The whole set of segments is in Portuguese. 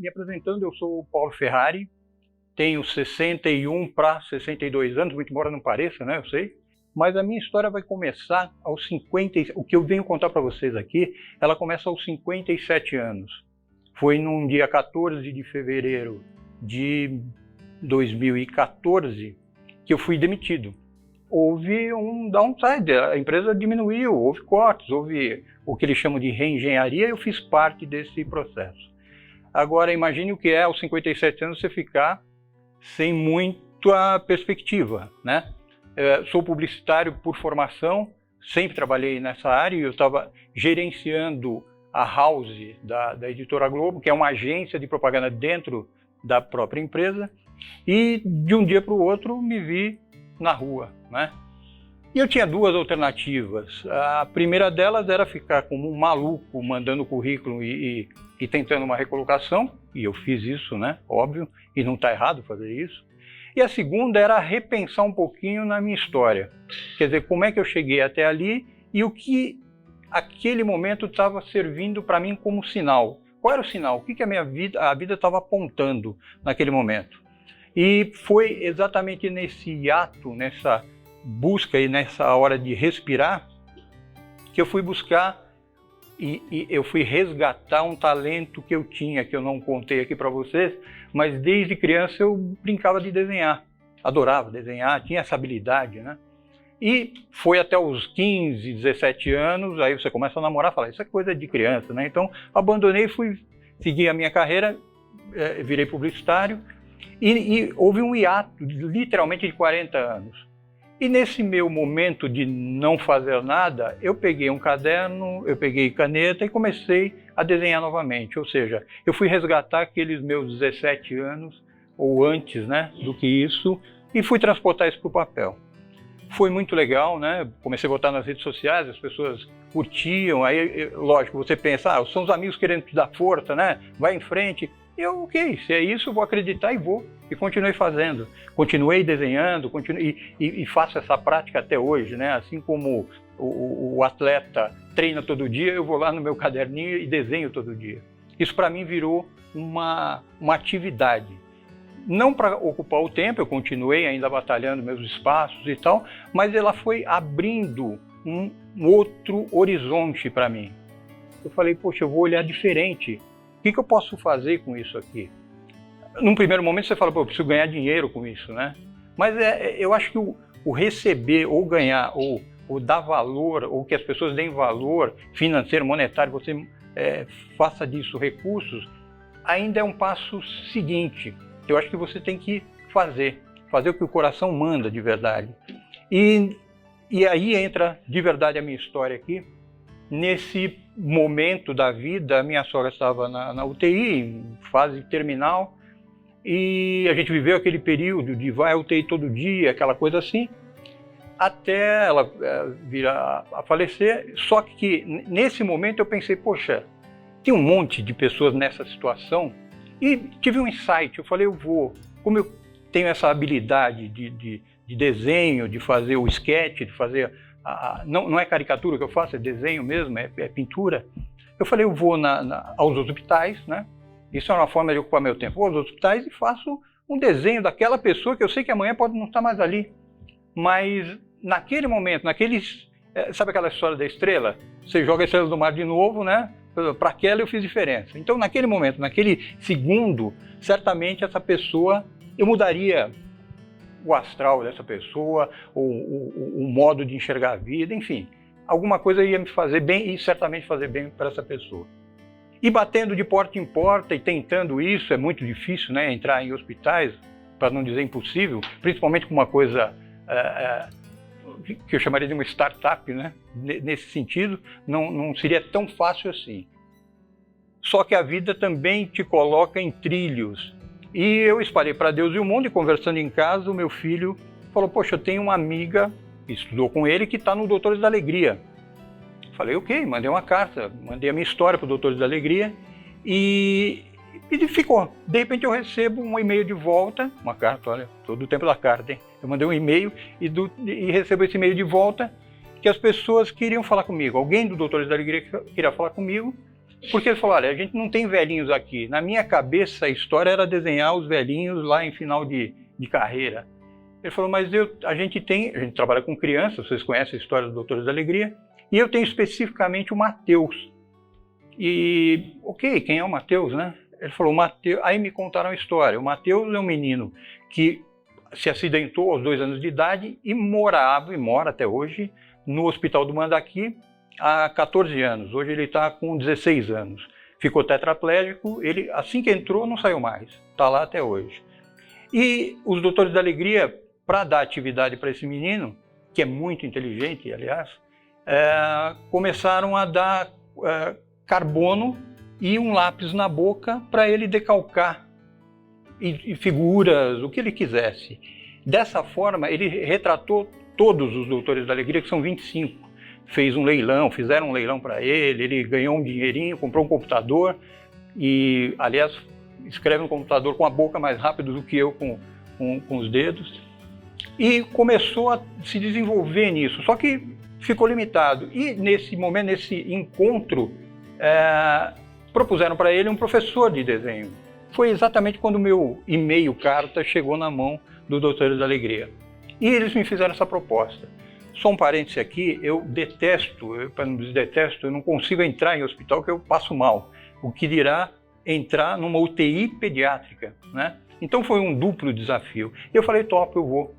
Me apresentando, eu sou o Paulo Ferrari, tenho 61 para 62 anos, muito embora não pareça, né, eu sei. Mas a minha história vai começar aos 50, o que eu venho contar para vocês aqui, ela começa aos 57 anos. Foi num dia 14 de fevereiro de 2014 que eu fui demitido. Houve um downside, a empresa diminuiu, houve cortes, houve o que eles chamam de reengenharia, e eu fiz parte desse processo. Agora imagine o que é aos 57 anos você ficar sem muita perspectiva, né? Sou publicitário por formação, sempre trabalhei nessa área, e eu estava gerenciando a House da Editora Globo, que é uma agência de propaganda dentro da própria empresa, e de um dia para o outro me vi na rua, né? E eu tinha duas alternativas. A primeira delas era ficar como um maluco, mandando currículo e tentando uma recolocação, e eu fiz isso, né? Óbvio, e não está errado fazer isso. E a segunda era repensar um pouquinho na minha história. Quer dizer, como é que eu cheguei até ali e o que aquele momento estava servindo para mim como sinal. Qual era o sinal? O que a vida estava apontando naquele momento? E foi exatamente nesse hiato, nessa busca e nessa hora de respirar, que eu fui buscar e eu fui resgatar um talento que eu tinha, que eu não contei aqui para vocês, mas desde criança eu brincava de desenhar, adorava desenhar, tinha essa habilidade, né? E foi até os 15, 17 anos, aí você começa a namorar e fala, isso é coisa de criança, né? Então abandonei, fui seguir a minha carreira, virei publicitário, e houve um hiato, literalmente, de 40 anos. E nesse meu momento de não fazer nada, eu peguei um caderno, eu peguei caneta e comecei a desenhar novamente. Ou seja, eu fui resgatar aqueles meus 17 anos, ou antes, né, do que isso, e fui transportar isso para o papel. Foi muito legal, né? Comecei a botar nas redes sociais, as pessoas curtiam, aí, lógico, você pensa, são os amigos querendo te dar força, né? Vai em frente. Eu, ok, se é isso, eu vou acreditar e vou. E continuei fazendo. Continuei desenhando, e faço essa prática até hoje, né? Assim como o atleta treina todo dia, eu vou lá no meu caderninho e desenho todo dia. Isso para mim virou uma atividade. Não para ocupar o tempo, eu continuei ainda batalhando meus espaços e tal, mas ela foi abrindo um outro horizonte para mim. Eu falei, poxa, eu vou olhar diferente. O que eu posso fazer com isso aqui? Num primeiro momento você fala, pô, eu preciso ganhar dinheiro com isso, né? Mas eu acho que o receber ou ganhar, ou dar valor, ou que as pessoas deem valor financeiro, monetário, você faça disso recursos, ainda é um passo seguinte. Eu acho que você tem que fazer o que o coração manda de verdade. E aí entra de verdade a minha história aqui. Nesse momento da vida, a minha sogra estava na UTI, em fase terminal, e a gente viveu aquele período de vai à UTI todo dia, aquela coisa assim, até ela vir a falecer. Só que nesse momento eu pensei, poxa, tem um monte de pessoas nessa situação, e tive um insight, eu falei, como eu tenho essa habilidade de desenho, de fazer o sketch, de fazer, não é caricatura que eu faço, é desenho mesmo, é pintura. Eu falei, eu vou aos hospitais, né? Isso é uma forma de ocupar meu tempo. Vou aos hospitais e faço um desenho daquela pessoa que eu sei que amanhã pode não estar mais ali. Mas naquele momento, sabe aquela história da estrela? Você joga a estrela do mar de novo, né? Para aquela eu fiz diferença. Então naquele momento, naquele segundo, certamente essa pessoa, eu mudaria o astral dessa pessoa, o modo de enxergar a vida, enfim. Alguma coisa ia me fazer bem e certamente fazer bem para essa pessoa. E batendo de porta em porta e tentando isso, é muito difícil, né? Entrar em hospitais, para não dizer impossível, principalmente com uma coisa que eu chamaria de uma startup, né? Nesse sentido, não seria tão fácil assim. Só que a vida também te coloca em trilhos. E eu espalhei para Deus e o mundo, e conversando em casa, o meu filho falou, poxa, eu tenho uma amiga, estudou com ele, que está no Doutores da Alegria. Falei, ok, mandei uma carta, mandei a minha história para o Doutores da Alegria, e ficou. De repente eu recebo um e-mail de volta, uma carta, olha, todo o tempo da carta, hein? Eu mandei um e-mail e recebo esse e-mail de volta, que as pessoas queriam falar comigo. Alguém do Doutores da Alegria queria falar comigo, Porque ele falou, olha, a gente não tem velhinhos aqui. Na minha cabeça, a história era desenhar os velhinhos lá em final de carreira. Ele falou, mas a gente trabalha com crianças, vocês conhecem a história dos Doutores da Alegria, e eu tenho especificamente o Mateus. E, ok, quem é o Mateus, né? Ele falou, Mateus. Aí me contaram a história. O Mateus é um menino que se acidentou aos 2 anos de idade e morava, e mora até hoje, no Hospital do Mandaqui há 14 anos. Hoje ele está com 16 anos. Ficou tetraplégico, ele assim que entrou não saiu mais, está lá até hoje. E os Doutores da Alegria, para dar atividade para esse menino, que é muito inteligente, aliás, começaram a dar carbono e um lápis na boca para ele decalcar e figuras, o que ele quisesse. Dessa forma, ele retratou todos os Doutores da Alegria, que são 25. Fez um leilão, fizeram um leilão para ele ganhou um dinheirinho, comprou um computador e, aliás, escreve no computador com a boca mais rápido do que eu com os dedos. E começou a se desenvolver nisso, só que ficou limitado. E nesse momento, nesse encontro, propuseram para ele um professor de desenho. Foi exatamente quando o meu e-mail carta chegou na mão do Doutores da Alegria. E eles me fizeram essa proposta. Só um parêntese aqui, eu para não dizer detesto, eu não consigo entrar em hospital que eu passo mal. O que dirá entrar numa UTI pediátrica, né? Então foi um duplo desafio. Eu falei, top, eu vou.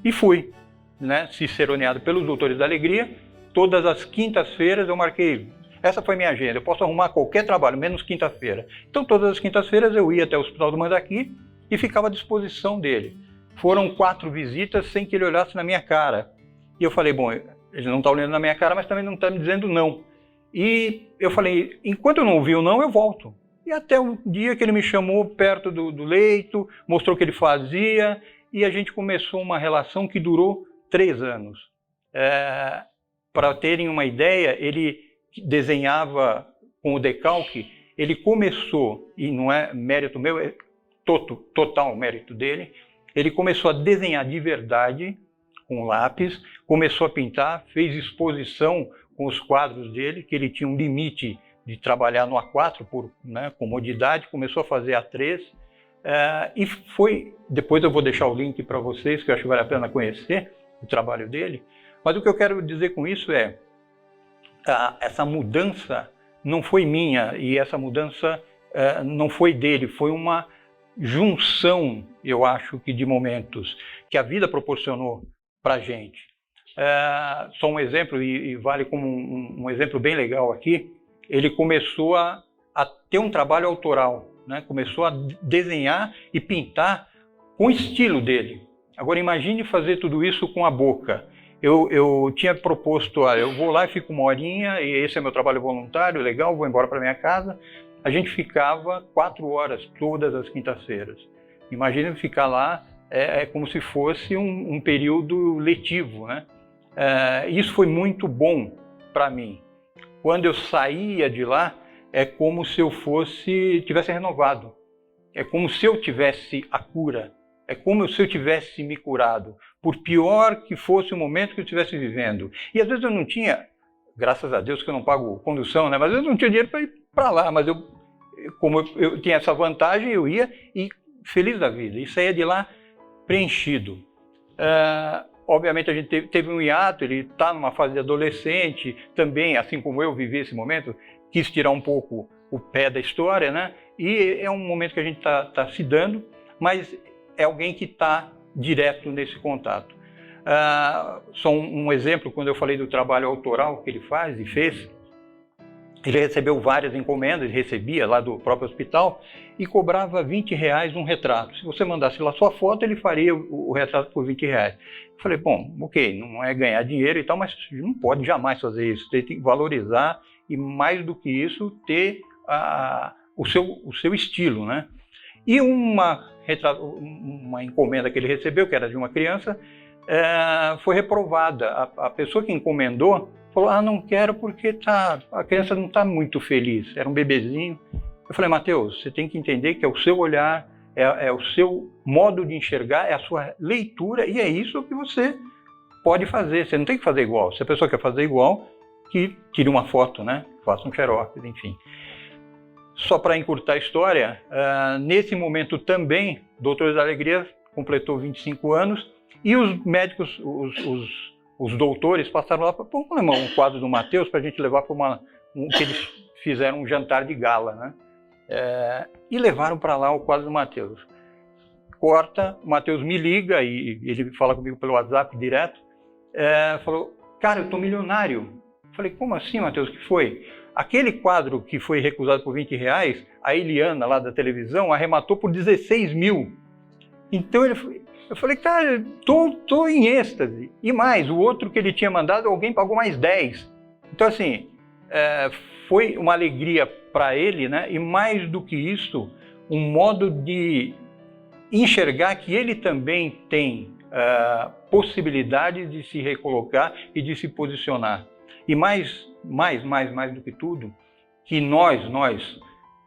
E fui, né? Ciceroneado pelos Doutores da Alegria. Todas as quintas-feiras eu marquei. Essa foi minha agenda, eu posso arrumar qualquer trabalho, menos quinta-feira. Então todas as quintas-feiras eu ia até o Hospital do Mandaqui e ficava à disposição dele. Foram 4 visitas sem que ele olhasse na minha cara. E eu falei, bom, ele não está olhando na minha cara, mas também não está me dizendo não. E eu falei, enquanto eu não ouvi o não, eu volto. E até o dia que ele me chamou perto do leito, mostrou o que ele fazia, e a gente começou uma relação que durou 3 anos. Para terem uma ideia, ele desenhava com o decalque, ele começou, e não é mérito meu, é total mérito dele, ele começou a desenhar de verdade com lápis, começou a pintar, fez exposição com os quadros dele, que ele tinha um limite de trabalhar no A4 por comodidade, começou a fazer A3, e foi, depois eu vou deixar o link para vocês, que eu acho que vale a pena conhecer o trabalho dele, mas o que eu quero dizer com isso é, essa mudança não foi minha, e essa mudança não foi dele, foi uma junção, eu acho que de momentos, que a vida proporcionou para a gente. Só um exemplo, e vale como um exemplo bem legal aqui, ele começou a ter um trabalho autoral, né? Começou a desenhar e pintar com o estilo dele. Agora imagine fazer tudo isso com a boca. Eu tinha proposto, eu vou lá e fico 1 horinha, e esse é meu trabalho voluntário, legal, vou embora para minha casa. A gente ficava 4 horas todas as quintas-feiras. Imagina ficar lá, como se fosse um período letivo, né? Isso foi muito bom para mim. Quando eu saía de lá, é como se eu tivesse renovado. É como se eu tivesse a cura. É como se eu tivesse me curado, por pior que fosse o momento que eu estivesse vivendo. E às vezes eu não tinha, graças a Deus que eu não pago condução, né? Mas eu não tinha dinheiro para ir para lá, mas como eu tinha essa vantagem, eu ia e feliz da vida. E saía de lá preenchido. Obviamente a gente teve um hiato, ele está numa fase de adolescente, também, assim como eu vivi esse momento, quis tirar um pouco o pé da história, né? E é um momento que a gente está se dando, mas é alguém que está direto nesse contato. Só um exemplo, quando eu falei do trabalho autoral que ele faz e fez, ele recebeu várias encomendas, ele recebia lá do próprio hospital e cobrava R$20 um retrato. Se você mandasse lá sua foto, ele faria o retrato por R$20. Eu falei, bom, ok, não é ganhar dinheiro e tal, mas não pode jamais fazer isso, tem que valorizar e mais do que isso, ter o seu estilo, né? E uma encomenda que ele recebeu, que era de uma criança, foi reprovada. A pessoa que encomendou falou, não quero porque a criança não está muito feliz, era um bebezinho. Eu falei, Mateus, você tem que entender que é o seu olhar, é o seu modo de enxergar, é a sua leitura, e é isso que você pode fazer, você não tem que fazer igual. Se a pessoa quer fazer igual, que tire uma foto, né? Faça um xerox, enfim. Só para encurtar a história, nesse momento também, Doutores da Alegria completou 25 anos e os médicos, os doutores passaram lá para um quadro do Matheus para a gente levar para que eles fizeram um jantar de gala, né? E levaram para lá o quadro do Matheus. Corta, o Matheus me liga e ele fala comigo pelo WhatsApp direto, falou, cara, eu tô milionário. Falei, como assim, Matheus, o que foi? Aquele quadro que foi recusado por R$20, a Eliana lá da televisão arrematou por 16 mil. Então eu falei, cara, tô em êxtase. E mais, o outro que ele tinha mandado, alguém pagou mais 10. Então assim, foi uma alegria para ele, né? E mais do que isso, um modo de enxergar que ele também tem possibilidade de se recolocar e de se posicionar. E mais do que tudo, que nós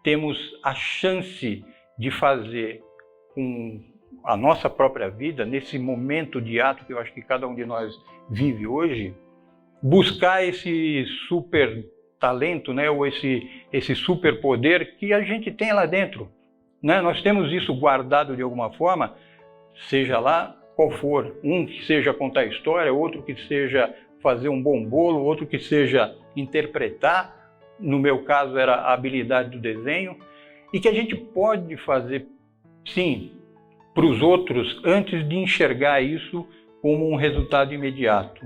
temos a chance de fazer com a nossa própria vida, nesse momento de ato que eu acho que cada um de nós vive hoje, buscar esse super talento, né, ou esse super poder que a gente tem lá dentro, né? Nós temos isso guardado de alguma forma, seja lá qual for, um que seja contar história, outro que seja fazer um bom bolo, outro que seja interpretar, no meu caso era a habilidade do desenho, e que a gente pode fazer, sim, para os outros antes de enxergar isso como um resultado imediato.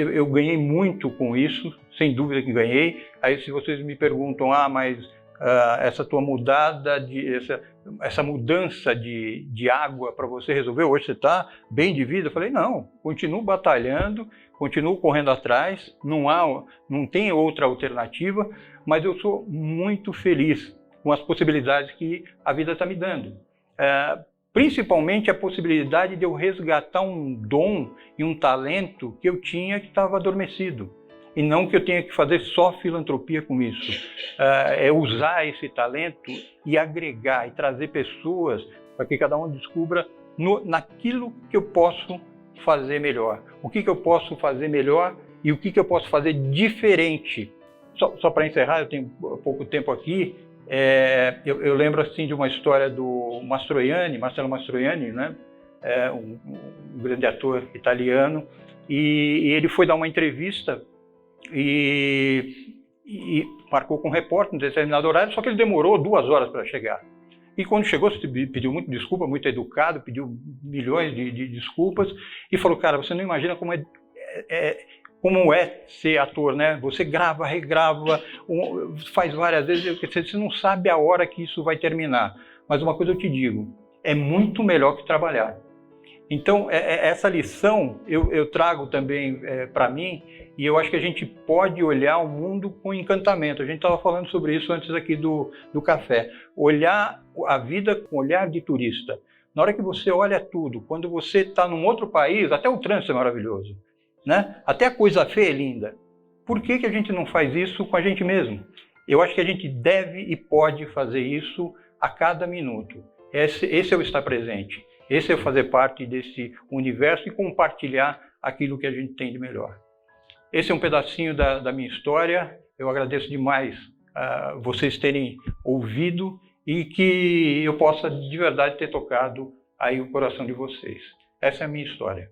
Eu ganhei muito com isso, sem dúvida que ganhei. Aí se vocês me perguntam, mas essa tua essa mudança de água para você resolver, hoje você está bem de vida? Eu falei, não, continuo batalhando, continuo correndo atrás, não tem outra alternativa, mas eu sou muito feliz com as possibilidades que a vida está me dando. Principalmente a possibilidade de eu resgatar um dom e um talento que eu tinha que estava adormecido. E não que eu tenha que fazer só filantropia com isso. É usar esse talento e agregar e trazer pessoas para que cada um descubra naquilo que eu posso fazer melhor. O que eu posso fazer melhor e o que eu posso fazer diferente. Só para encerrar, eu tenho pouco tempo aqui, eu lembro assim de uma história do Marcello Mastroianni, né? Um grande ator italiano, e ele foi dar uma entrevista e marcou com um repórter em determinado horário, só que ele demorou 2 horas para chegar. E quando chegou, pediu muito desculpa, muito educado, pediu milhões de desculpas e falou, cara, você não imagina como é ser ator, né? Você grava, regrava, faz várias vezes, você não sabe a hora que isso vai terminar. Mas uma coisa eu te digo, é muito melhor que trabalhar. Então, essa lição eu trago também para mim, e eu acho que a gente pode olhar o mundo com encantamento. A gente estava falando sobre isso antes aqui do café. Olhar a vida com olhar de turista. Na hora que você olha tudo, quando você está num outro país, até o trânsito é maravilhoso, né? Até a coisa feia é linda. Por que a gente não faz isso com a gente mesmo? Eu acho que a gente deve e pode fazer isso a cada minuto. Esse é o estar presente. Esse é o fazer parte desse universo e compartilhar aquilo que a gente tem de melhor. Esse é um pedacinho da minha história. Eu agradeço demais vocês terem ouvido e que eu possa de verdade ter tocado aí o coração de vocês. Essa é a minha história.